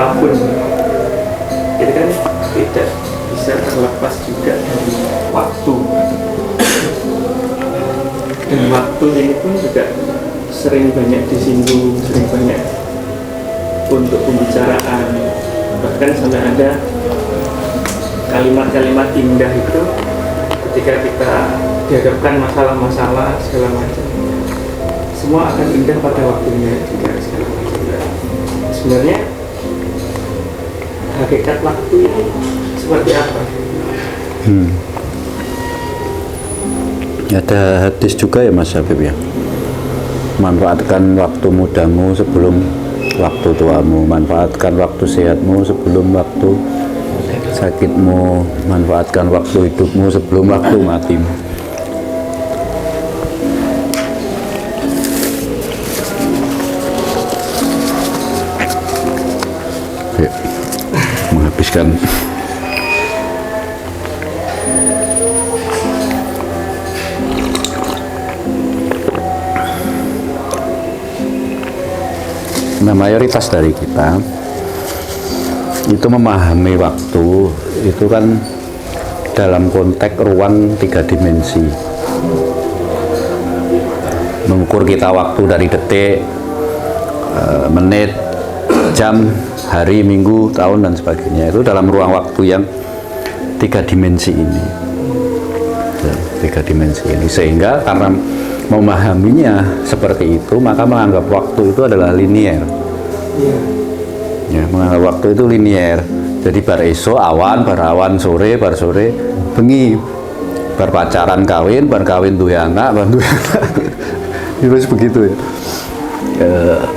apapun itu kan tidak bisa terlepas juga dari waktu, dan waktu ini pun juga sering banyak disinggung, sering banyak untuk pembicaraan, bahkan sampai ada kalimat-kalimat indah itu ketika kita dihadapkan masalah-masalah segala macam, semua akan indah pada waktunya juga segala macam. Sebenarnya hakikat waktu ini seperti apa? Ada hadis juga ya Mas Habib ya, manfaatkan waktu mudamu sebelum waktu tuamu, manfaatkan waktu sehatmu sebelum waktu sakitmu, manfaatkan waktu hidupmu sebelum waktu matimu. Ya, menghabiskan nah, mayoritas dari kita itu memahami waktu itu kan dalam konteks ruang 3 dimensi, mengukur kita waktu dari detik, menit, jam, hari, minggu, tahun dan sebagainya, itu dalam ruang waktu yang 3 dimensi ini, 3 dimensi ini. Sehingga karena memahaminya seperti itu, maka menganggap waktu itu adalah linier. Ya, menganggap waktu itu linier. Jadi bar esok awan, bar awan sore, bar sore bengi, bar pacaran kawin, bar kawin duwe anak, bar duwe anak. Terus begitu ya.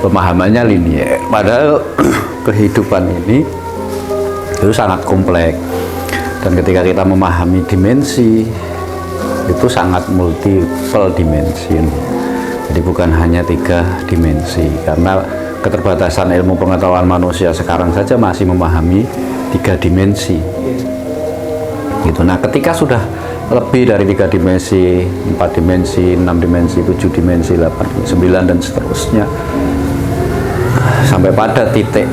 Pemahamannya linier. Padahal kehidupan ini itu sangat kompleks. Dan ketika kita memahami dimensi, itu sangat multiple dimension. Jadi bukan hanya 3 dimensi, karena keterbatasan ilmu pengetahuan manusia sekarang saja masih memahami 3 dimensi. Gitu. Nah, ketika sudah lebih dari 3 dimensi, 4 dimensi, 6 dimensi, 7 dimensi, 8, 9 dan seterusnya, sampai pada titik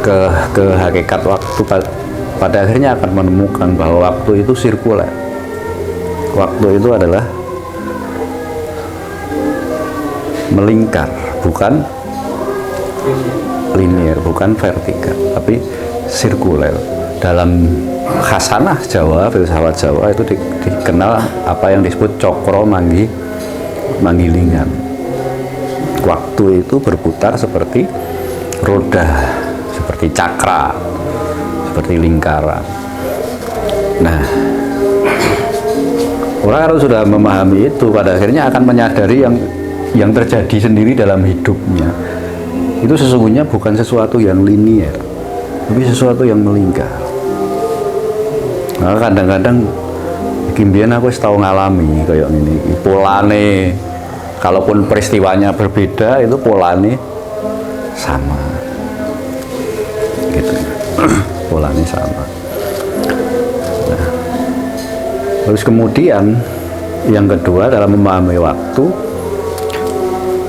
ke hakikat waktu, pada akhirnya akan menemukan bahwa waktu itu sirkuler. Waktu itu adalah melingkar, bukan linear, bukan vertikal, tapi sirkuler. Dalam khasanah Jawa, filsafat Jawa itu dikenal apa yang disebut cokro manggilingan. Waktu itu berputar seperti roda, seperti cakra, seperti lingkaran. Nah, orang kalau sudah memahami itu, pada akhirnya akan menyadari yang terjadi sendiri dalam hidupnya itu sesungguhnya bukan sesuatu yang linier, tapi sesuatu yang melingkar. Nah, kadang-kadang kimbian aku tahu ngalami kayak ini, polane, kalaupun peristiwanya berbeda, itu polane sama, gitu. Polane sama. Nah, terus kemudian yang kedua dalam memahami waktu,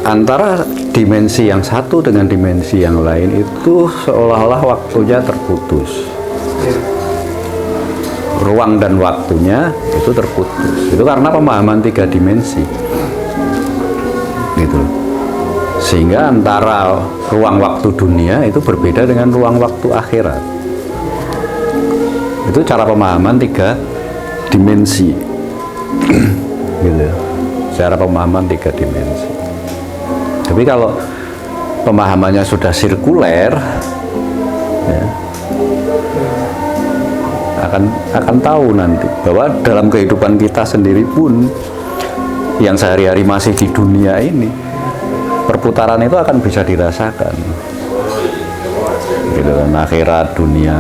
antara dimensi yang satu dengan dimensi yang lain itu seolah-olah waktunya terputus. Ruang dan waktunya itu terputus. Itu karena pemahaman 3 dimensi. Gitu. Sehingga antara ruang waktu dunia itu berbeda dengan ruang waktu akhirat. Itu cara pemahaman 3 dimensi. Gitu. Cara pemahaman 3 dimensi. Tapi kalau pemahamannya sudah sirkuler, ya, akan tahu nanti bahwa dalam kehidupan kita sendiri pun yang sehari-hari masih di dunia ini, perputaran itu akan bisa dirasakan. Gitu kan, akhirat dunia,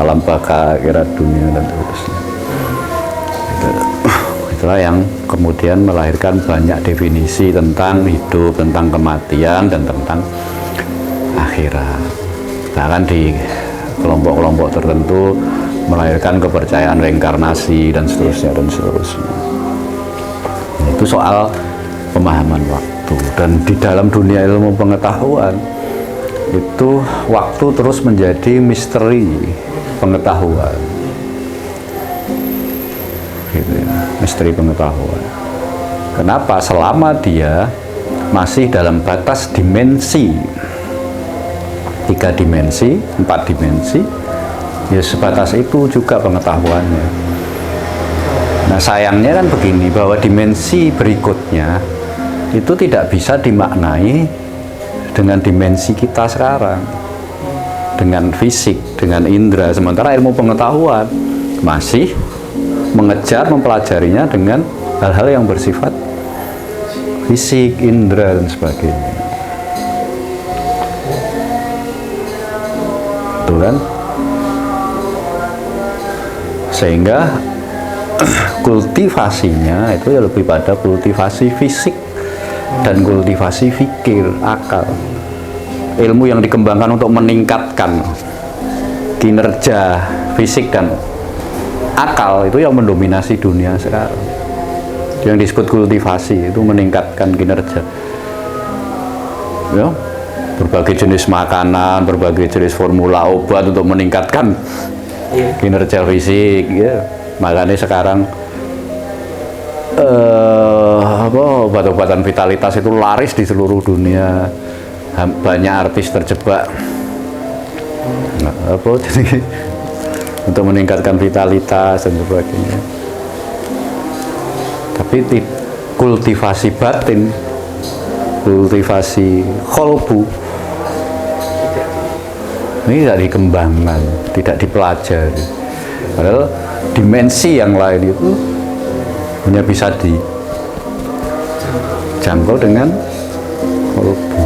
alam baka, akhirat dunia dan seterusnya. Gitu. Itulah yang kemudian melahirkan banyak definisi tentang hidup, tentang kematian, dan tentang akhirat. Bahkan di kelompok-kelompok tertentu melahirkan kepercayaan reinkarnasi dan seterusnya dan seterusnya. Itu soal pemahaman waktu. Dan di dalam dunia ilmu pengetahuan itu waktu terus menjadi misteri pengetahuan, gitu ya, misteri pengetahuan. Kenapa? Selama dia masih dalam batas dimensi 3 dimensi, 4 dimensi, ya sebatas itu juga pengetahuannya. Nah sayangnya kan begini, bahwa dimensi berikutnya itu tidak bisa dimaknai dengan dimensi kita sekarang, dengan fisik, dengan indera. Sementara ilmu pengetahuan masih mengejar mempelajarinya dengan hal-hal yang bersifat fisik, indera, dan sebagainya. Betul kan? Sehingga kultivasinya itu ya lebih pada kultivasi fisik dan kultivasi fikir, akal. Ilmu yang dikembangkan untuk meningkatkan kinerja fisik dan akal itu yang mendominasi dunia sekarang. Yang disebut kultivasi itu meningkatkan kinerja. Ya, berbagai jenis makanan, berbagai jenis formula obat untuk meningkatkan kinerja fisik, ya. Makanya sekarang obat-obatan vitalitas itu laris di seluruh dunia. Banyak artis terjebak jadi untuk meningkatkan vitalitas dan sebagainya. Tapi kultivasi batin, kultivasi kolbu ini tidak dikembangkan, tidak dipelajari. Padahal dimensi yang lain itu hanya bisa dijangkau dengan kolbu.